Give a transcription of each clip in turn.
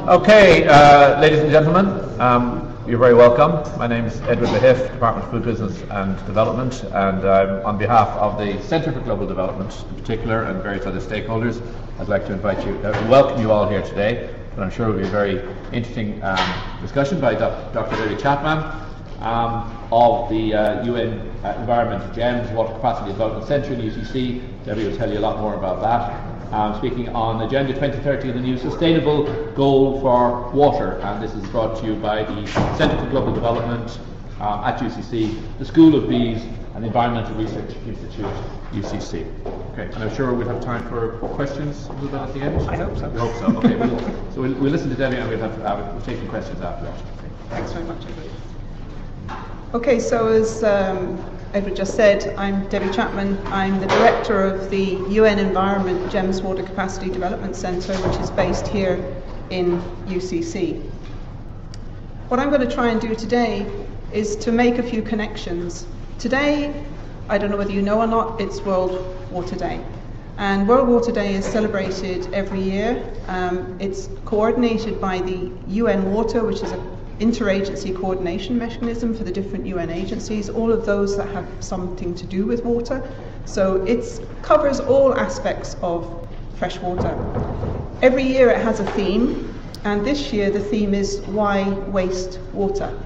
Okay, ladies and gentlemen, you're very welcome. My name is Edward Lahif, Department of Food Business and Development, and on behalf of the Centre for Global Development in particular and various other stakeholders, I'd like to welcome you all here today. And I'm sure it will be a very interesting discussion by Dr. Deborah Chapman of the UN Environment GEMS Water Capacity Development Centre in UCC. Debbie will tell you a lot more about that. Speaking on Agenda 2030, the new sustainable goal for water, and this is brought to you by the Centre for Global Development at UCC, the School of Bees and the Environmental Research Institute, UCC. Okay, and I'm sure we'll have time for questions a little bit at the end. I hope so. You hope so. Okay, we'll listen to Debbie and we'll take some questions after that. Okay. Thanks very much, Edward. Okay, so as Edward just said, I'm Debbie Chapman. I'm the director of the UN Environment GEMS Water Capacity Development Centre, which is based here in UCC. What I'm going to try and do today is to make a few connections. Today, I don't know whether you know or not, it's World Water Day. And World Water Day is celebrated every year. It's coordinated by the UN Water, which is an interagency coordination mechanism for the different UN agencies, all of those that have something to do with water. So it covers all aspects of fresh water. Every year it has a theme, and this year the theme is why waste water.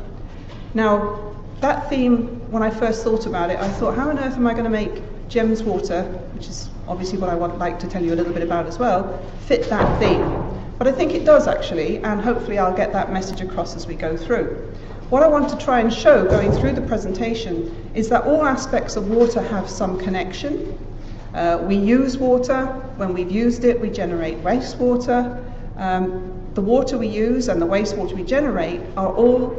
Now that theme, when I first thought about it, I thought, how on earth am I going to make GEMS water, which is obviously what I would like to tell you a little bit about as well, fit that theme? But I think it does actually, and hopefully I'll get that message across as we go through. What I want to try and show going through the presentation is that all aspects of water have some connection. We use water. When we've used it, we generate wastewater. The water we use and the wastewater we generate are all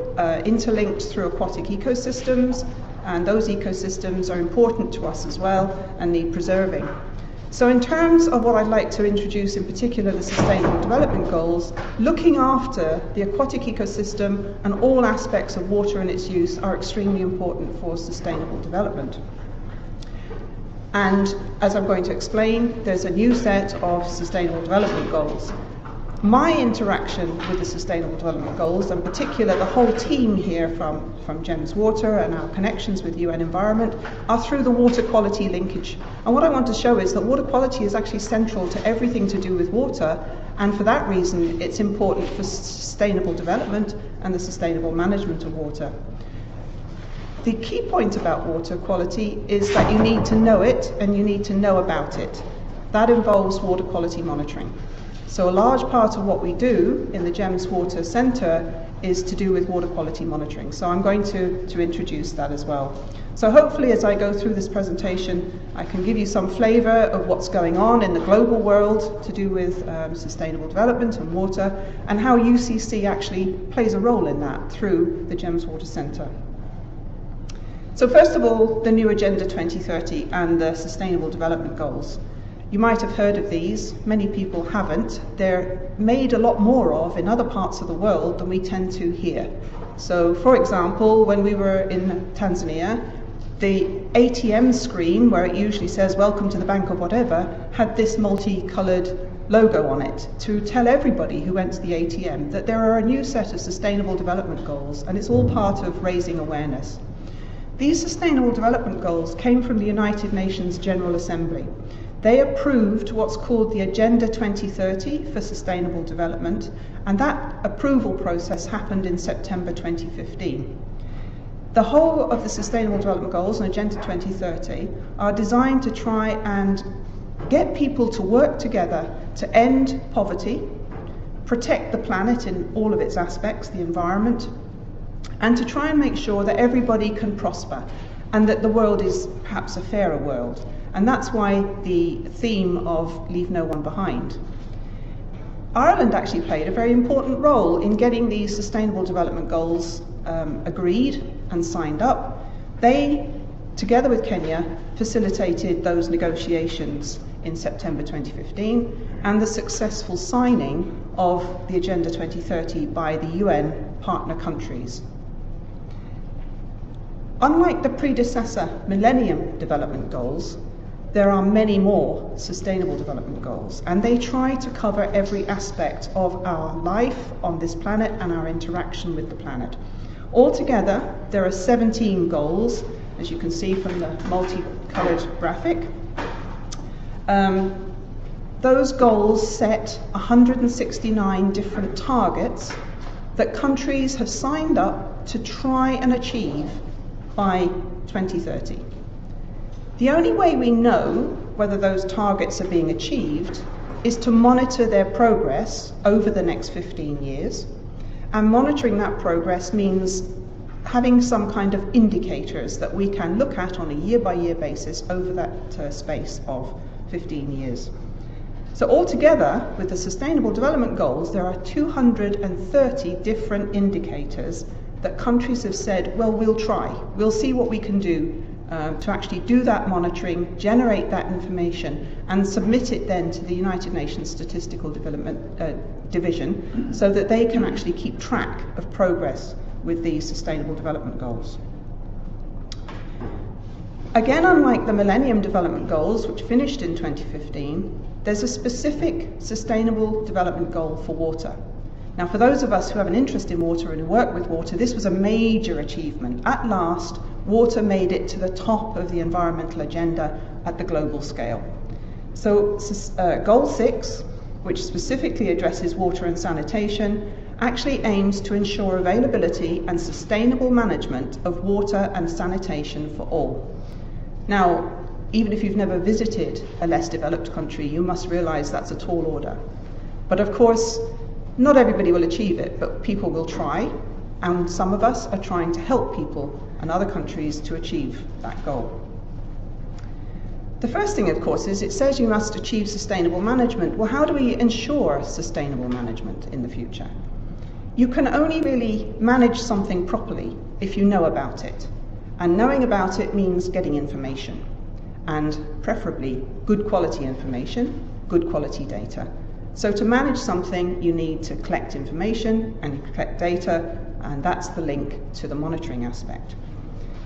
interlinked through aquatic ecosystems, and those ecosystems are important to us as well and need preserving. So in terms of what I'd like to introduce, in particular the Sustainable Development Goals, looking after the aquatic ecosystem and all aspects of water and its use are extremely important for sustainable development. And as I'm going to explain, there's a new set of Sustainable Development Goals. My interaction with the Sustainable Development Goals, and in particular the whole team here from GEMS Water and our connections with UN Environment, are through the water quality linkage. And what I want to show is that water quality is actually central to everything to do with water, and for that reason it's important for sustainable development and the sustainable management of water. The key point about water quality is that you need to know it and you need to know about it. That involves water quality monitoring. So a large part of what we do in the GEMS Water Centre is to do with water quality monitoring. So I'm going to introduce that as well. So hopefully as I go through this presentation, I can give you some flavour of what's going on in the global world to do with sustainable development and water, and how UCC actually plays a role in that through the GEMS Water Centre. So first of all, the new Agenda 2030 and the Sustainable Development Goals. You might have heard of these, many people haven't. They're made a lot more of in other parts of the world than we tend to here. So for example, when we were in Tanzania, the ATM screen, where it usually says welcome to the bank of whatever, had this multicoloured logo on it to tell everybody who went to the ATM that there are a new set of Sustainable Development Goals, and it's all part of raising awareness. These Sustainable Development Goals came from the United Nations General Assembly. They approved what's called the Agenda 2030 for Sustainable Development, and that approval process happened in September 2015. The whole of the Sustainable Development Goals and Agenda 2030 are designed to try and get people to work together to end poverty, protect the planet in all of its aspects, the environment, and to try and make sure that everybody can prosper and that the world is perhaps a fairer world. And that's why the theme of Leave No One Behind. Ireland actually played a very important role in getting these Sustainable Development Goals agreed and signed up. They, together with Kenya, facilitated those negotiations in September 2015 and the successful signing of the Agenda 2030 by the UN partner countries. Unlike the predecessor Millennium Development Goals, there are many more Sustainable Development Goals, and they try to cover every aspect of our life on this planet and our interaction with the planet. Altogether, there are 17 goals, as you can see from the multicolored graphic. Those goals set 169 different targets that countries have signed up to try and achieve by 2030. The only way we know whether those targets are being achieved is to monitor their progress over the next 15 years. And monitoring that progress means having some kind of indicators that we can look at on a year-by-year basis over that space of 15 years. So altogether, with the Sustainable Development Goals, there are 230 different indicators that countries have said, well, we'll try. We'll see what we can do to actually do that monitoring, generate that information, and submit it then to the United Nations Statistical Development Division so that they can actually keep track of progress with these Sustainable Development Goals. Again, unlike the Millennium Development Goals, which finished in 2015, there's a specific Sustainable Development Goal for water. Now, for those of us who have an interest in water and who work with water, this was a major achievement. At last, water made it to the top of the environmental agenda at the global scale. So, Goal 6, which specifically addresses water and sanitation, actually aims to ensure availability and sustainable management of water and sanitation for all. Now, even if you've never visited a less developed country, you must realize that's a tall order. But of course, not everybody will achieve it, but people will try, and some of us are trying to help people and other countries to achieve that goal. The first thing, of course, is it says you must achieve sustainable management. Well, how do we ensure sustainable management in the future? You can only really manage something properly if you know about it. And knowing about it means getting information, and preferably good quality information, good quality data. So to manage something, you need to collect information and collect data, and that's the link to the monitoring aspect.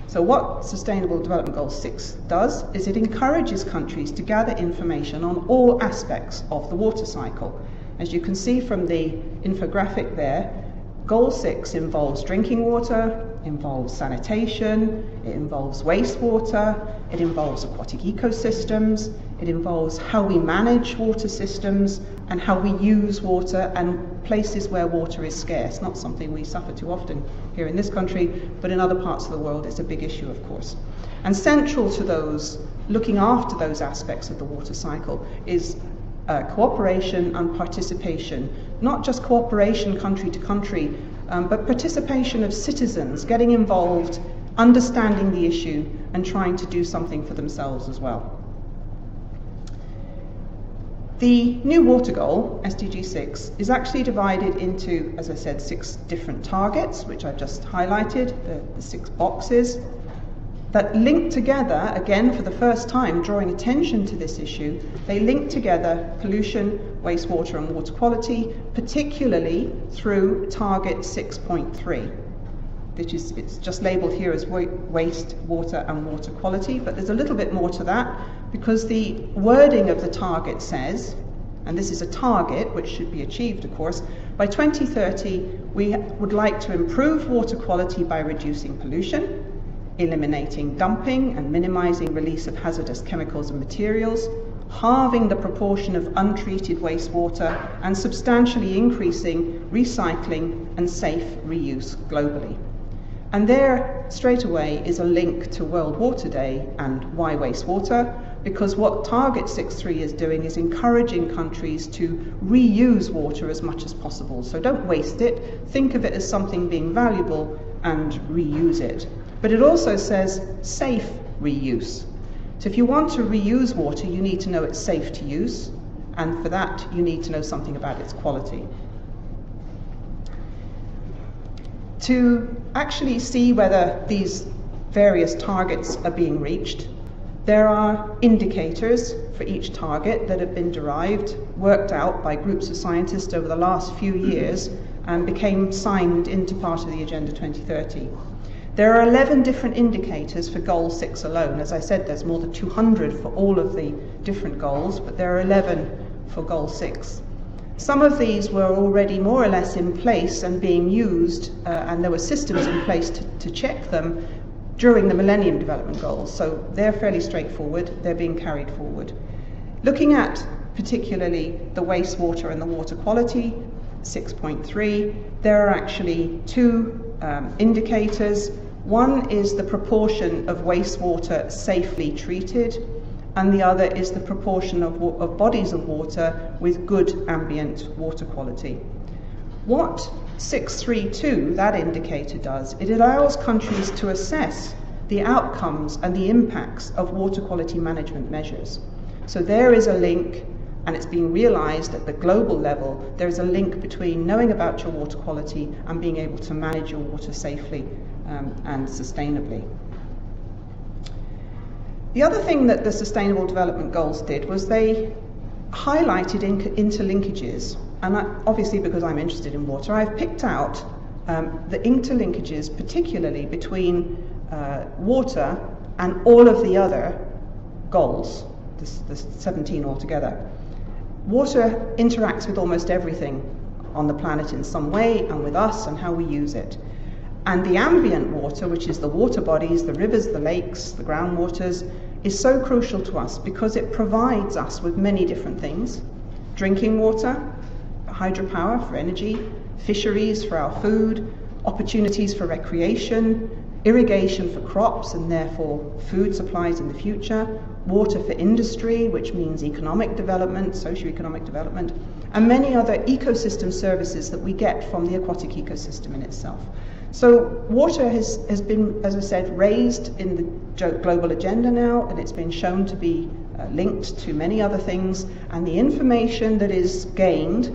So what Sustainable Development Goal 6 does is it encourages countries to gather information on all aspects of the water cycle. As you can see from the infographic there, Goal 6 involves drinking water, involves sanitation, it involves wastewater, it involves aquatic ecosystems, it involves how we manage water systems and how we use water and places where water is scarce. Not something we suffer too often here in this country, but in other parts of the world it's a big issue, of course. And central to those, looking after those aspects of the water cycle, is cooperation and participation. Not just cooperation country to country, but participation of citizens, getting involved, understanding the issue, and trying to do something for themselves as well. The new water goal, SDG 6, is actually divided into, as I said, 6 different targets, which I've just highlighted, the 6 boxes, that link together, again for the first time, drawing attention to this issue, they link together pollution, wastewater and water quality, particularly through target 6.3. It's just labelled here as waste, water and water quality, but there's a little bit more to that, because the wording of the target says, and this is a target which should be achieved of course, by 2030 we would like to improve water quality by reducing pollution, eliminating dumping and minimizing release of hazardous chemicals and materials, halving the proportion of untreated wastewater, and substantially increasing recycling and safe reuse globally. And there, straight away, is a link to World Water Day and why wastewater, because what Target 6.3 is doing is encouraging countries to reuse water as much as possible. So don't waste it, think of it as something being valuable and reuse it. But it also says safe reuse. So if you want to reuse water, you need to know it's safe to use, and for that you need to know something about its quality. To actually see whether these various targets are being reached, there are indicators for each target that have been derived, worked out by groups of scientists over the last few years, and became signed into part of the Agenda 2030. There are 11 different indicators for Goal 6 alone. As I said, there's more than 200 for all of the different goals, but there are 11 for Goal 6. Some of these were already more or less in place and being used, and there were systems in place to check them during the Millennium Development Goals. So they're fairly straightforward, they're being carried forward. Looking at particularly the wastewater and the water quality, 6.3, there are actually two indicators. One is the proportion of wastewater safely treated, and the other is the proportion of bodies of water with good ambient water quality. What 632, that indicator, does, it allows countries to assess the outcomes and the impacts of water quality management measures. So there is a link, and it's being realized at the global level, there is a link between knowing about your water quality and being able to manage your water safely and sustainably. The other thing that the Sustainable Development Goals did was they highlighted interlinkages. And obviously, because I'm interested in water, I've picked out the interlinkages, particularly between water and all of the other goals, the 17 altogether. Water interacts with almost everything on the planet in some way, and with us and how we use it. And the ambient water, which is the water bodies, the rivers, the lakes, the groundwaters, is so crucial to us because it provides us with many different things. Drinking water, hydropower for energy, fisheries for our food, opportunities for recreation, irrigation for crops and therefore food supplies in the future, water for industry, which means economic development, socio-economic development, and many other ecosystem services that we get from the aquatic ecosystem in itself. So water has been, as I said, raised in the global agenda now, and it's been shown to be linked to many other things, and the information that is gained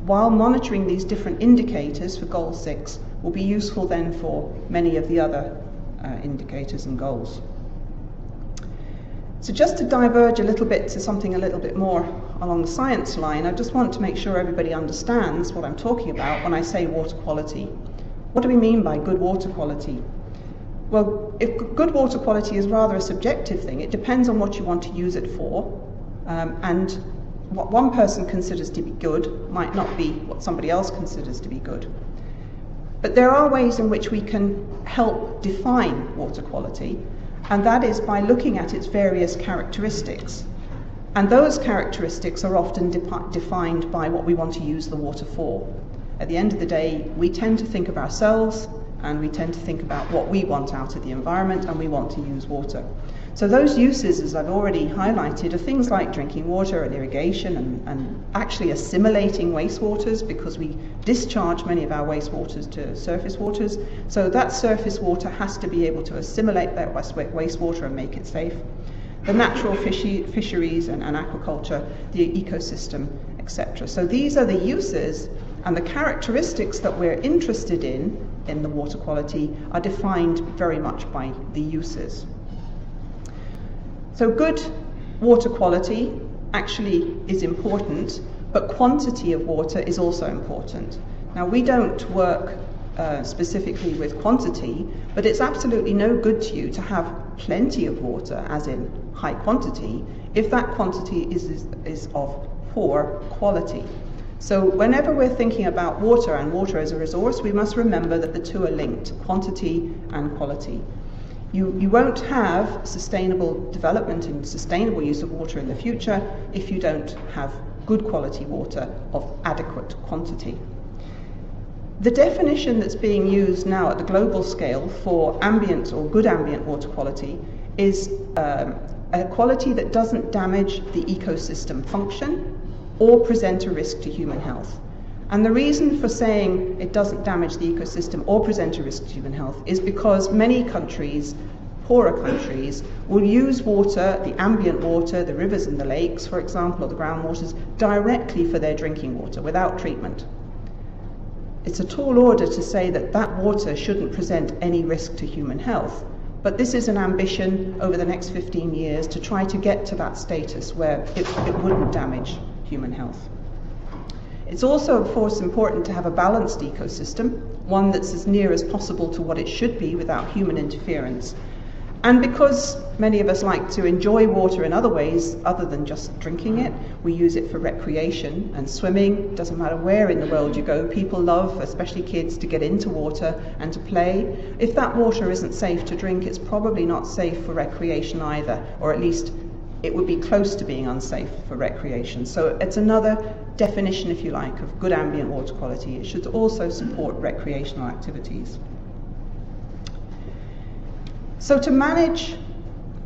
while monitoring these different indicators for Goal 6 will be useful then for many of the other indicators and goals. So just to diverge a little bit to something a little bit more along the science line, I just want to make sure everybody understands what I'm talking about when I say water quality. What do we mean by good water quality? Well, if good water quality is rather a subjective thing, it depends on what you want to use it for, and what one person considers to be good might not be what somebody else considers to be good. But there are ways in which we can help define water quality, and that is by looking at its various characteristics. And those characteristics are often defined by what we want to use the water for. At the end of the day, we tend to think of ourselves, and we tend to think about what we want out of the environment, and we want to use water. So those uses, as I've already highlighted, are things like drinking water and irrigation and actually assimilating wastewaters, because we discharge many of our wastewaters to surface waters. So that surface water has to be able to assimilate that wastewater and make it safe. The natural fisheries and aquaculture, the ecosystem, etc. So these are the uses, and the characteristics that we're interested in the water quality are defined very much by the uses. So good water quality actually is important, but quantity of water is also important. Now, we don't work specifically with quantity, but it's absolutely no good to you to have plenty of water, as in high quantity, if that quantity is of poor quality. So whenever we're thinking about water and water as a resource, we must remember that the two are linked, quantity and quality. You won't have sustainable development and sustainable use of water in the future if you don't have good quality water of adequate quantity. The definition that's being used now at the global scale for ambient or good ambient water quality is a quality that doesn't damage the ecosystem function or present a risk to human health. And the reason for saying it doesn't damage the ecosystem or present a risk to human health is because many countries, poorer countries, will use water, the ambient water, the rivers and the lakes, for example, or the groundwaters, directly for their drinking water without treatment. It's a tall order to say that that water shouldn't present any risk to human health, but this is an ambition over the next 15 years to try to get to that status where it wouldn't damage human health. It's also, of course, important to have a balanced ecosystem, one that's as near as possible to what it should be without human interference. And because many of us like to enjoy water in other ways other than just drinking it, we use it for recreation and swimming. Doesn't matter where in the world you go, people love, especially kids, to get into water and to play. If that water isn't safe to drink, it's probably not safe for recreation either, or at least it would be close to being unsafe for recreation. So it's another definition, if you like, of good ambient water quality. It should also support recreational activities. So to manage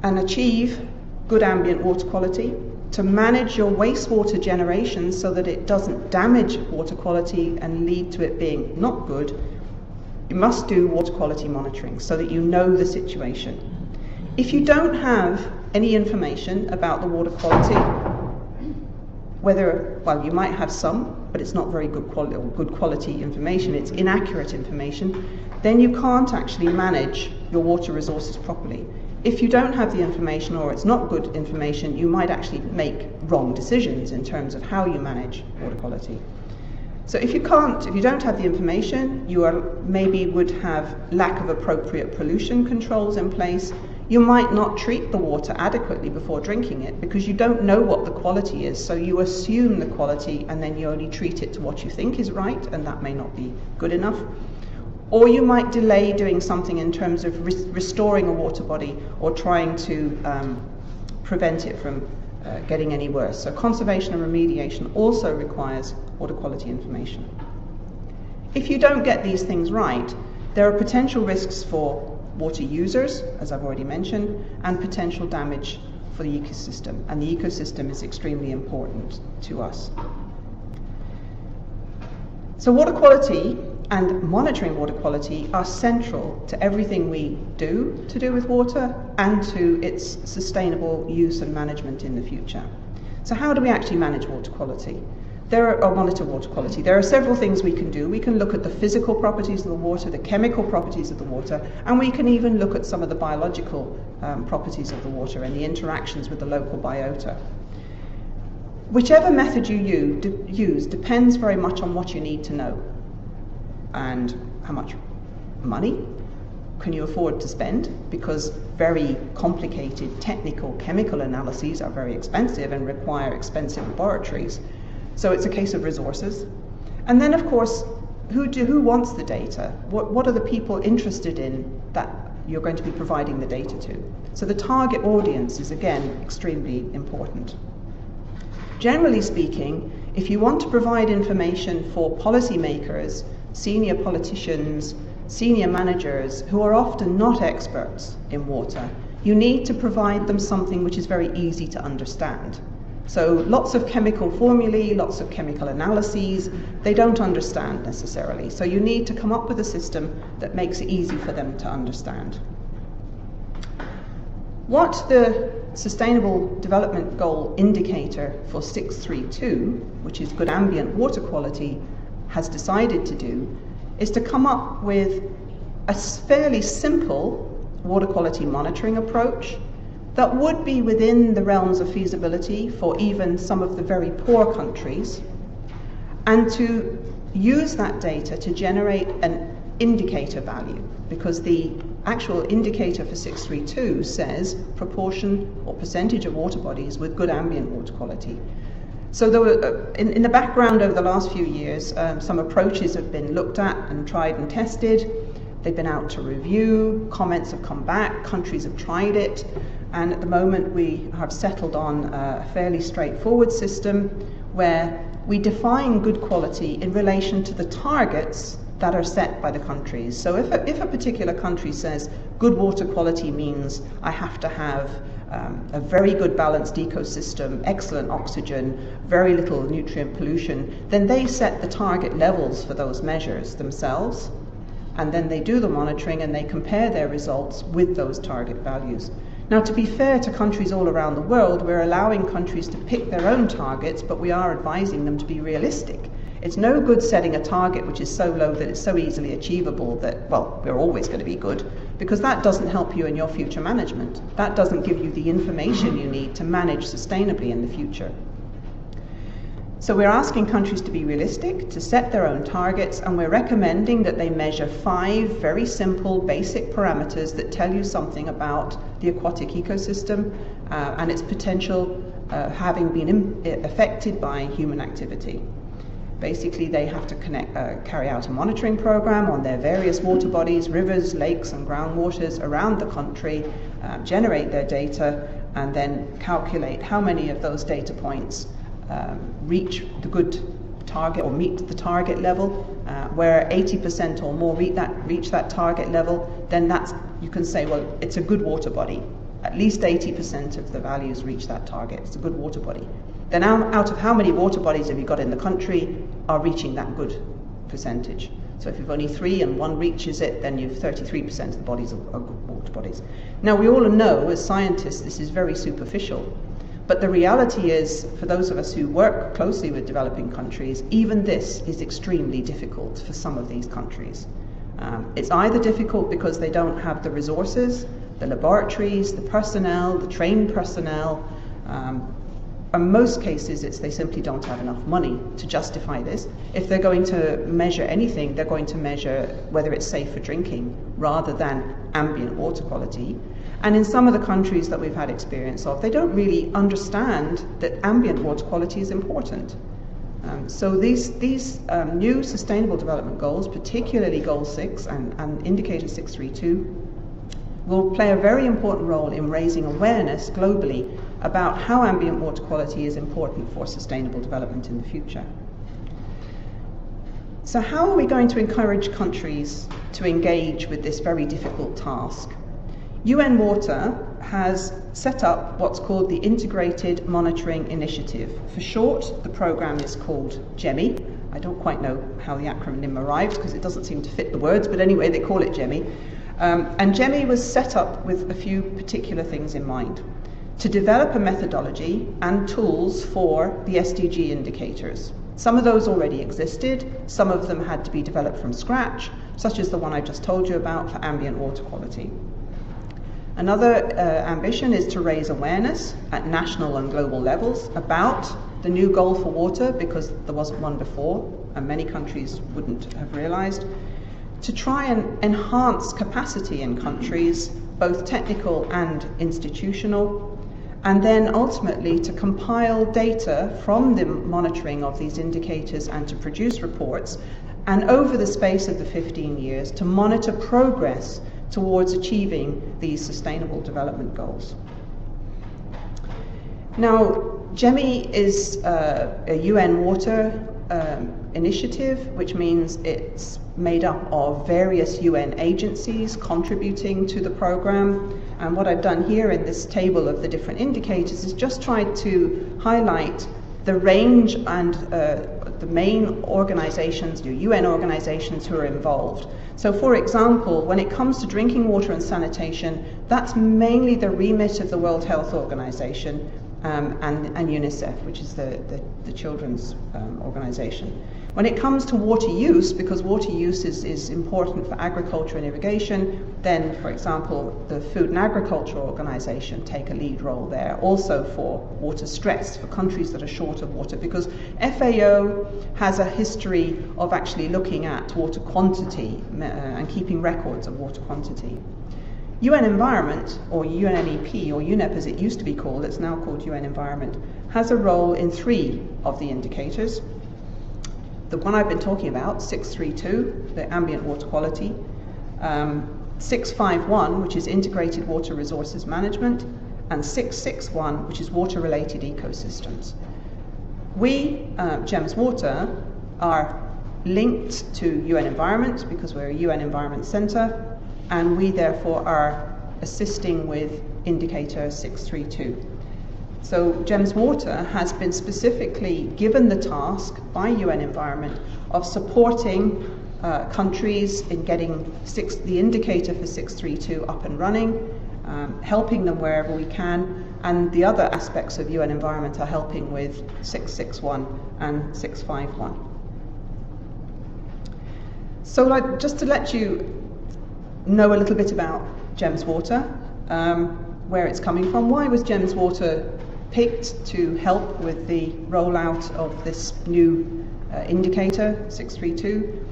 and achieve good ambient water quality, to manage your wastewater generation so that it doesn't damage water quality and lead to it being not good, you must do water quality monitoring so that you know the situation. If you don't have any information about the water quality, well, you might have some, but it's not very good quality information, it's inaccurate information, then you can't actually manage your water resources properly. If you don't have the information, or it's not good information, you might actually make wrong decisions in terms of how you manage water quality. So if you don't have the information, you maybe would have lack of appropriate pollution controls in place. You might not treat the water adequately before drinking it because you don't know what the quality is, so you assume the quality and then you only treat it to what you think is right, and that may not be good enough. Or you might delay doing something in terms of restoring a water body or trying to prevent it from getting any worse. So conservation and remediation also requires water quality information. If you don't get these things right, there are potential risks for water users, as I've already mentioned, and potential damage for the ecosystem. And the ecosystem is extremely important to us. So water quality and monitoring water quality are central to everything we do to do with water and to its sustainable use and management in the future. So how do we actually manage water quality? Monitor water quality. There are several things we can do. We can look at the physical properties of the water, the chemical properties of the water, and we can even look at some of the biological properties of the water and the interactions with the local biota. Whichever method you use depends very much on what you need to know and how much money can you afford to spend, because very complicated technical chemical analyses are very expensive and require expensive laboratories. So it's a case of resources. And then, of course, who wants the data? What are the people interested in that you're going to be providing the data to? So the target audience is, again, extremely important. Generally speaking, if you want to provide information for policymakers, senior politicians, senior managers who are often not experts in water, you need to provide them something which is very easy to understand. So lots of chemical formulae, lots of chemical analyses, they don't understand necessarily. So you need to come up with a system that makes it easy for them to understand. What the Sustainable Development Goal indicator for 632, which is good ambient water quality, has decided to do, is to come up with a fairly simple water quality monitoring approach that would be within the realms of feasibility for even some of the very poor countries, and to use that data to generate an indicator value, because the actual indicator for 632 says proportion or percentage of water bodies with good ambient water quality. So there were, in the background over the last few years, some approaches have been looked at and tried and tested. They've been out to review, comments have come back, countries have tried it, and at the moment we have settled on a fairly straightforward system where we define good quality in relation to the targets that are set by the countries. So if a particular country says good water quality means I have to have a very good balanced ecosystem, excellent oxygen, very little nutrient pollution, then they set the target levels for those measures themselves, and then they do the monitoring and they compare their results with those target values. Now, to be fair to countries all around the world, we're allowing countries to pick their own targets, but we are advising them to be realistic. It's no good setting a target which is so low that it's so easily achievable that, well, we're always going to be good, because that doesn't help you in your future management. That doesn't give you the information you need to manage sustainably in the future. So we're asking countries to be realistic, to set their own targets, and we're recommending that they measure 5 very simple, basic parameters that tell you something about the aquatic ecosystem and its potential having been affected by human activity. Basically, they have to carry out a monitoring program on their various water bodies, rivers, lakes and groundwaters around the country, generate their data, and then calculate how many of those data points reach the good target or meet the target level. Where 80% or more reach that target level, then you can say, well, it's a good water body. At least 80% of the values reach that target. It's a good water body. Then out of how many water bodies have you got in the country are reaching that good percentage? So if you've only 3 and 1 reaches it, then you've 33% of the bodies are good water bodies. Now, we all know as scientists this is very superficial, but the reality is, for those of us who work closely with developing countries, even this is extremely difficult for some of these countries. It's either difficult because they don't have the resources, the laboratories, the personnel, the trained personnel. In most cases, they simply don't have enough money to justify this. If they're going to measure anything, they're going to measure whether it's safe for drinking rather than ambient water quality. And in some of the countries that we've had experience of, they don't really understand that ambient water quality is important. So these new Sustainable Development Goals, particularly Goal 6 and Indicator 632, will play a very important role in raising awareness globally about how ambient water quality is important for sustainable development in the future. So how are we going to encourage countries to engage with this very difficult task? UN Water has set up what's called the Integrated Monitoring Initiative. For short, the program is called GEMI. I don't quite know how the acronym arrived because it doesn't seem to fit the words, but anyway, they call it GEMI. And GEMI was set up with a few particular things in mind: to develop a methodology and tools for the SDG indicators. Some of those already existed, some of them had to be developed from scratch, such as the one I just told you about for ambient water quality. Another ambition is to raise awareness at national and global levels about the new goal for water, because there wasn't one before and many countries wouldn't have realized, to try and enhance capacity in countries, both technical and institutional, and then ultimately to compile data from the monitoring of these indicators and to produce reports, and over the space of the 15 years to monitor progress towards achieving these Sustainable Development Goals. Now, GEMI is a UN water initiative, which means it's made up of various UN agencies contributing to the program. And what I've done here in this table of the different indicators is just tried to highlight the range and the main organizations, the UN organizations who are involved. So for example, when it comes to drinking water and sanitation, that's mainly the remit of the World Health Organization and UNICEF, which is the children's organization. When it comes to water use, because water use is important for agriculture and irrigation, then, for example, the Food and Agriculture Organization take a lead role there, also for water stress, for countries that are short of water, because FAO has a history of actually looking at water quantity and keeping records of water quantity. UN Environment, or UNEP, or UNEP as it used to be called, it's now called UN Environment, has a role in 3 of the indicators. The one I've been talking about, 632, the ambient water quality, 651, which is integrated water resources management, and 661, which is water-related ecosystems. We, GEMS Water, are linked to UN Environment because we're a UN Environment Centre, and we therefore are assisting with indicator 632. So GEMS Water has been specifically given the task by UN Environment of supporting countries in getting the indicator for 632 up and running, helping them wherever we can, and the other aspects of UN Environment are helping with 661 and 651. So just to let you know a little bit about GEMS Water, where it's coming from. Why was GEMS Water picked to help with the rollout of this new indicator, 632.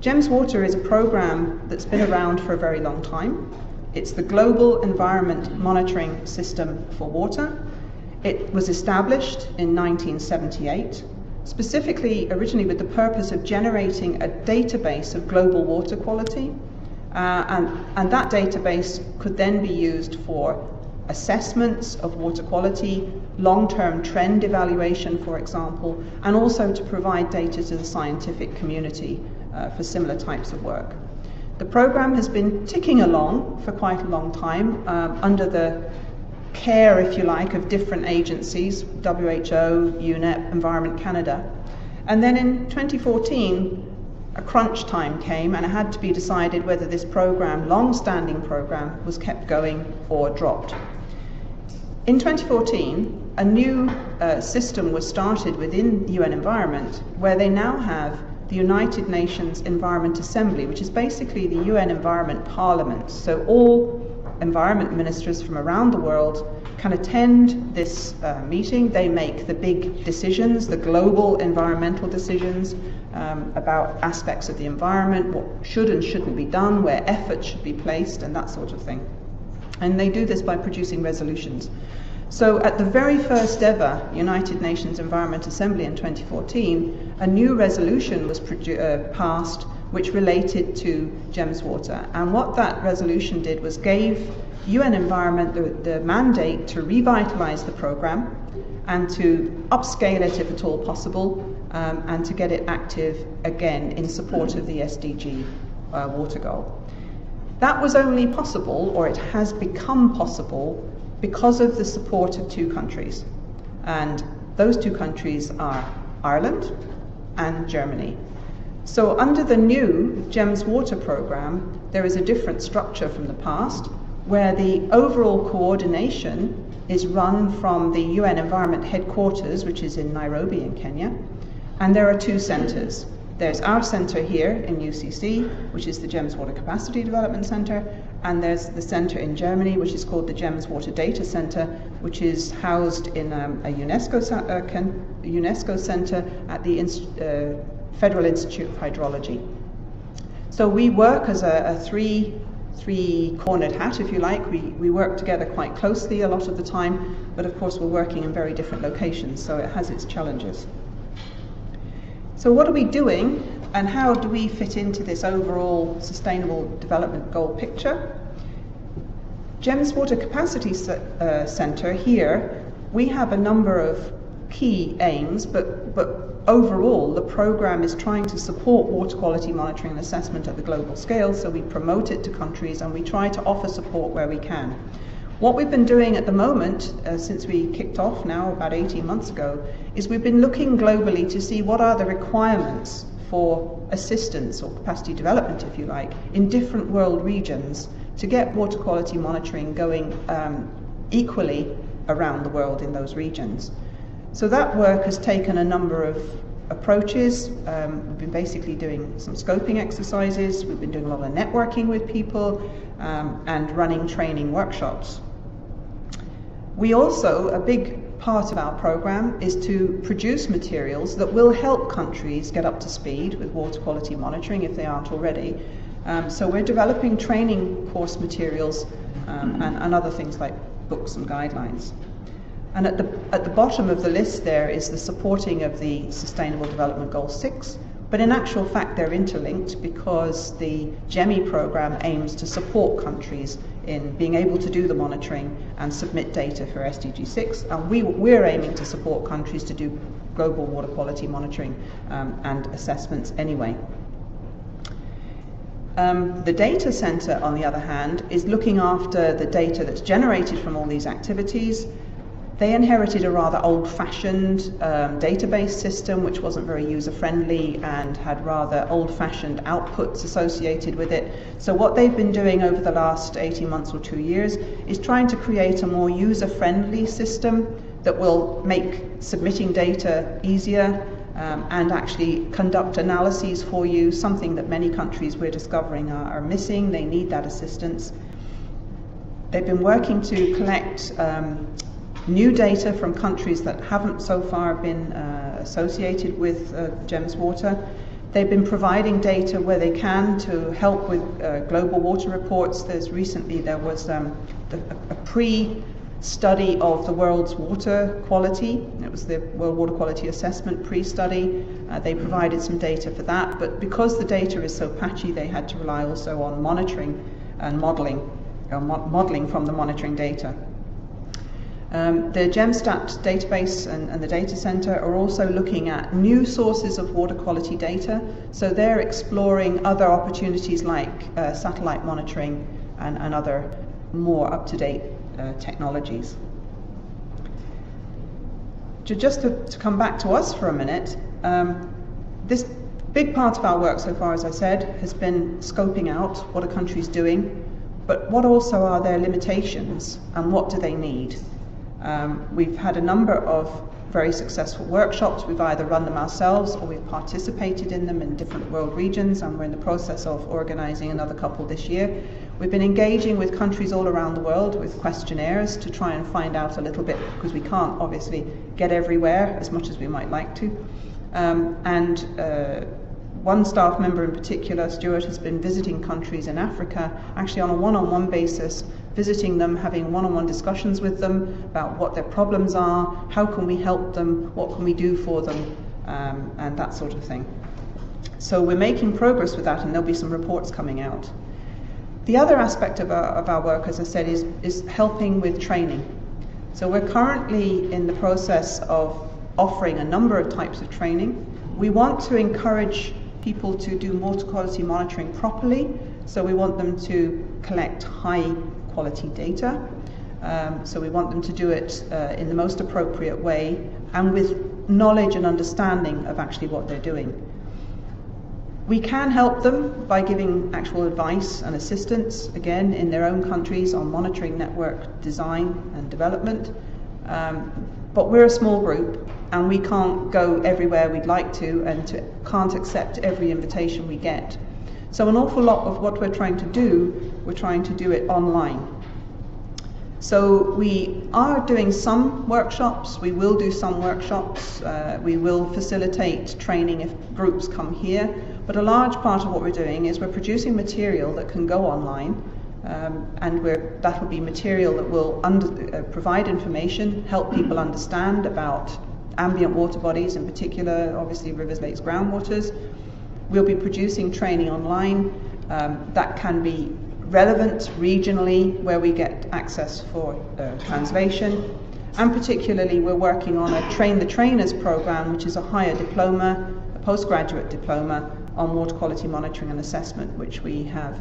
GEMS Water is a program that's been around for a very long time. It's the global environment monitoring system for water. It was established in 1978, specifically originally with the purpose of generating a database of global water quality. And that database could then be used for assessments of water quality, long-term trend evaluation, for example, and also to provide data to the scientific community for similar types of work. The program has been ticking along for quite a long time under the care, if you like, of different agencies, WHO, UNEP, Environment Canada. And then in 2014, a crunch time came and it had to be decided whether this program, long-standing program, was kept going or dropped. In 2014, a new system was started within UN Environment where they now have the United Nations Environment Assembly, which is basically the UN Environment Parliament. So all environment ministers from around the world can attend this meeting. They make the big decisions, the global environmental decisions about aspects of the environment, what should and shouldn't be done, where effort should be placed, and that sort of thing. And they do this by producing resolutions. So at the very first ever United Nations Environment Assembly in 2014, a new resolution was passed which related to GEMS Water. And what that resolution did was gave UN Environment the mandate to revitalize the program and to upscale it if at all possible, and to get it active again in support of the SDG water goal. That was only possible, or it has become possible, because of the support of two countries. And those two countries are Ireland and Germany. So under the new GEMS Water program, there is a different structure from the past, where the overall coordination is run from the UN Environment Headquarters, which is in Nairobi in Kenya, and there are two centres. There's our centre here in UCC, which is the GEMS Water Capacity Development Centre, and there's the centre in Germany, which is called the GEMS Water Data Centre, which is housed in a UNESCO centre at the Federal Institute of Hydrology. So we work as a three-cornered hat, if you like. We work together quite closely a lot of the time, but of course we're working in very different locations, so it has its challenges. So what are we doing, and how do we fit into this overall Sustainable Development Goal picture? GEMS Water Capacity Centre here, we have a number of key aims, but overall the programme is trying to support water quality monitoring and assessment at the global scale, so we promote it to countries and we try to offer support where we can. What we've been doing at the moment, since we kicked off now about 18 months ago, is we've been looking globally to see what are the requirements for assistance, or capacity development if you like, in different world regions to get water quality monitoring going equally around the world in those regions. So that work has taken a number of approaches. We've been basically doing some scoping exercises, we've been doing a lot of networking with people, and running training workshops. We also, a big part of our program is to produce materials that will help countries get up to speed with water quality monitoring if they aren't already. So we're developing training course materials and other things like books and guidelines. And at the bottom of the list there is the supporting of the Sustainable Development Goal 6, but in actual fact they're interlinked because the GEMI program aims to support countries in being able to do the monitoring and submit data for SDG 6, and we're aiming to support countries to do global water quality monitoring and assessments anyway. The data centre, on the other hand, is looking after the data that's generated from all these activities. They inherited a rather old-fashioned database system which wasn't very user-friendly and had rather old-fashioned outputs associated with it. So what they've been doing over the last 18 months or 2 years is trying to create a more user-friendly system that will make submitting data easier and actually conduct analyses for you, something that many countries we're discovering are missing. They need that assistance. They've been working to collect new data from countries that haven't so far been associated with GEMS water. They've been providing data where they can to help with global water reports. There was a pre-study of the world's water quality. It was the World Water Quality Assessment pre-study. They provided some data for that, but because the data is so patchy, they had to rely also on monitoring and modeling from the monitoring data. The GEMSTAT database and the data center are also looking at new sources of water quality data. So they're exploring other opportunities like satellite monitoring and other more up-to-date technologies. Just to come back to us for a minute, this big part of our work so far, as I said, has been scoping out what a country's doing, but what also are their limitations and what do they need? We've had a number of very successful workshops. We've either run them ourselves or we've participated in them in different world regions, and we're in the process of organising another couple this year. We've been engaging with countries all around the world with questionnaires to try and find out a little bit, because we can't obviously get everywhere as much as we might like to. One staff member in particular, Stuart, has been visiting countries in Africa, actually on a one-on-one basis, visiting them, having one-on-one discussions with them about what their problems are, how can we help them, what can we do for them, and that sort of thing. So we're making progress with that, and there'll be some reports coming out. The other aspect of our work, as I said, is helping with training. So we're currently in the process of offering a number of types of training. We want to encourage people to do water quality monitoring properly, so we want them to collect high quality data. So we want them to do it in the most appropriate way and with knowledge and understanding of actually what they're doing. We can help them by giving actual advice and assistance, again, in their own countries on monitoring network design and development. But we're a small group and we can't go everywhere we'd like to, and can't accept every invitation we get. So an awful lot of what we're trying to do it online. So we are doing some workshops, we will do some workshops, we will facilitate training if groups come here, but a large part of what we're doing is we're producing material that can go online, and that will be material that will provide information, help people understand about ambient water bodies, in particular, obviously rivers, lakes, groundwaters. We'll be producing training online that can be relevant regionally, where we get access for translation. And particularly, we're working on a Train the Trainers program, which is a higher diploma, a postgraduate diploma on water quality monitoring and assessment, which we have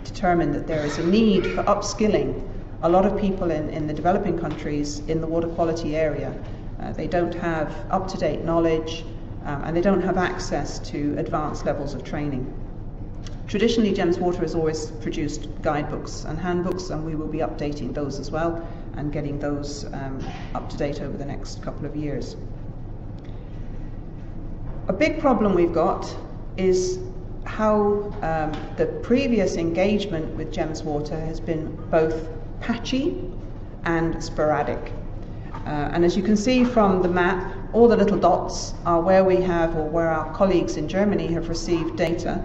determined that there is a need for upskilling a lot of people in the developing countries in the water quality area. They don't have up-to-date knowledge, and they don't have access to advanced levels of training. Traditionally, GEMS Water has always produced guidebooks and handbooks, and we will be updating those as well and getting those up to date over the next couple of years. A big problem we've got is how the previous engagement with GEMS Water has been both patchy and sporadic. And as you can see from the map, all the little dots are where we have, or where our colleagues in Germany have received data,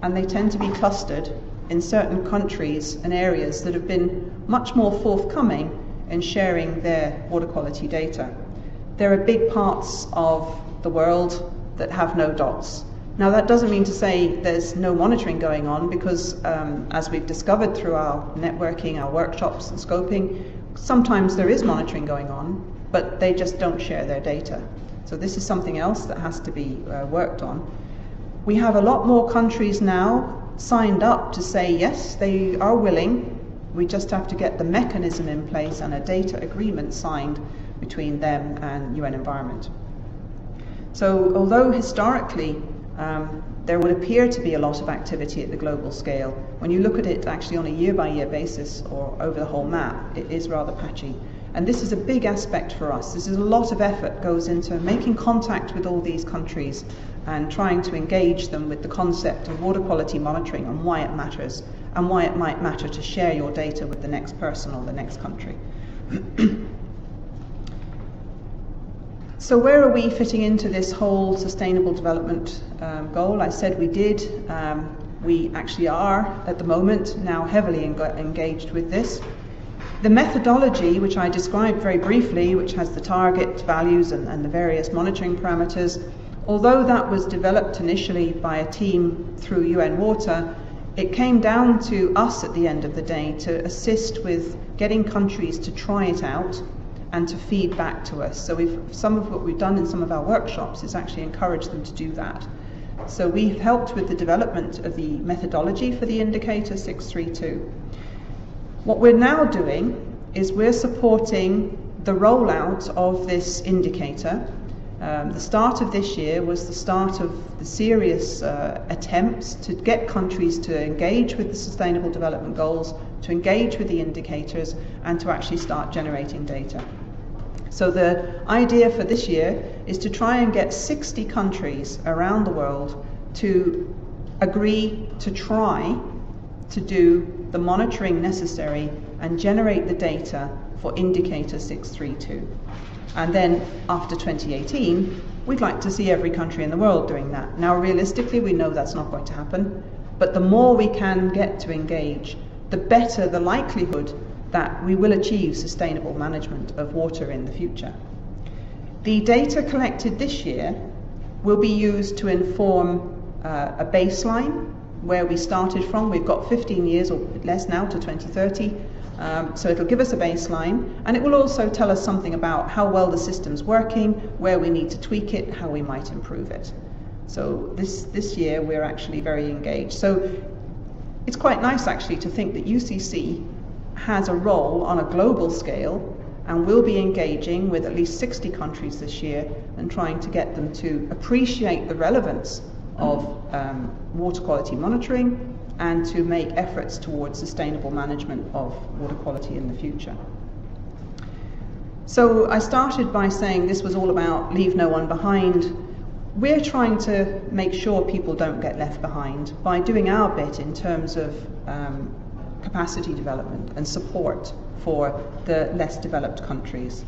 and they tend to be clustered in certain countries and areas that have been much more forthcoming in sharing their water quality data. There are big parts of the world that have no dots. Now, that doesn't mean to say there's no monitoring going on, because as we've discovered through our networking, our workshops and scoping, sometimes there is monitoring going on, but they just don't share their data. So this is something else that has to be worked on. We have a lot more countries now signed up to say, yes, they are willing. We just have to get the mechanism in place and a data agreement signed between them and UN Environment. So although historically there would appear to be a lot of activity at the global scale, when you look at it actually on a year-by-year basis or over the whole map, it is rather patchy. And this is a big aspect for us. This is a lot of effort goes into making contact with all these countries and trying to engage them with the concept of water quality monitoring and why it matters, and why it might matter to share your data with the next person or the next country. So where are we fitting into this whole sustainable development goal? I said we did. We actually are, at the moment, now heavily engaged with this. The methodology, which I described very briefly, which has the target values and the various monitoring parameters, although that was developed initially by a team through UN Water, it came down to us at the end of the day to assist with getting countries to try it out and to feed back to us. So some of what we've done in some of our workshops is actually encourage them to do that. So we've helped with the development of the methodology for the indicator 632. What we're now doing is we're supporting the rollout of this indicator. The start of this year was the start of the serious attempts to get countries to engage with the Sustainable Development Goals, to engage with the indicators, and to actually start generating data. So the idea for this year is to try and get 60 countries around the world to agree to try to do the monitoring necessary and generate the data for indicator 632. And then after 2018, we'd like to see every country in the world doing that. Now realistically, we know that's not going to happen, but the more we can get to engage, the better the likelihood that we will achieve sustainable management of water in the future. The data collected this year will be used to inform a baseline where we started from. We've got 15 years or less now to 2030, so it'll give us a baseline, and it will also tell us something about how well the system's working, where we need to tweak it, how we might improve it. So this year we're actually very engaged. So it's quite nice actually to think that UCC has a role on a global scale and will be engaging with at least 60 countries this year and trying to get them to appreciate the relevance of water quality monitoring and to make efforts towards sustainable management of water quality in the future. So I started by saying this was all about leave no one behind. We're trying to make sure people don't get left behind by doing our bit in terms of capacity development and support for the less developed countries.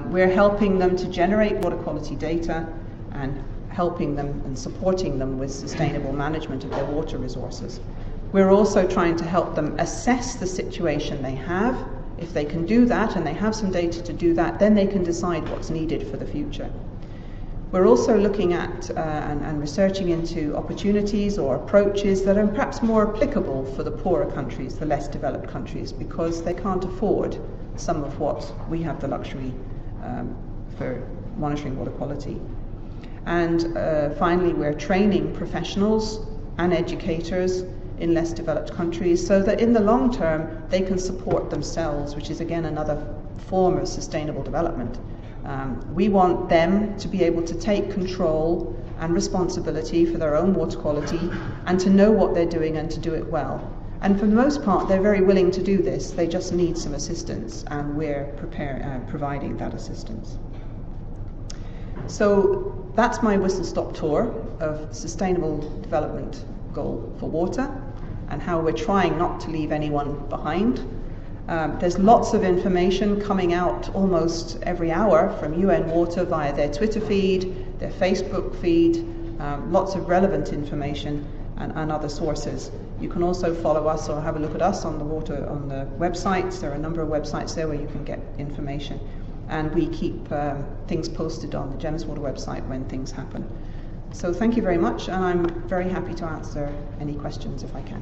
We're helping them to generate water quality data and helping them and supporting them with sustainable management of their water resources. We're also trying to help them assess the situation they have. If they can do that and they have some data to do that, then they can decide what's needed for the future. We're also looking at and researching into opportunities or approaches that are perhaps more applicable for the poorer countries, the less developed countries, because they can't afford some of what we have the luxury for monitoring water quality. And finally, we're training professionals and educators in less developed countries so that in the long term they can support themselves, which is again another form of sustainable development. We want them to be able to take control and responsibility for their own water quality and to know what they're doing and to do it well. And for the most part, they're very willing to do this. They just need some assistance, and we're providing that assistance. So that's my whistle-stop tour of Sustainable Development Goal for water and how we're trying not to leave anyone behind. There's lots of information coming out almost every hour from UN Water via their Twitter feed, their Facebook feed, lots of relevant information and other sources. You can also follow us or have a look at us on the websites. There are a number of websites there where you can get information. And we keep things posted on the Gems Water website when things happen. So thank you very much, and I'm very happy to answer any questions if I can.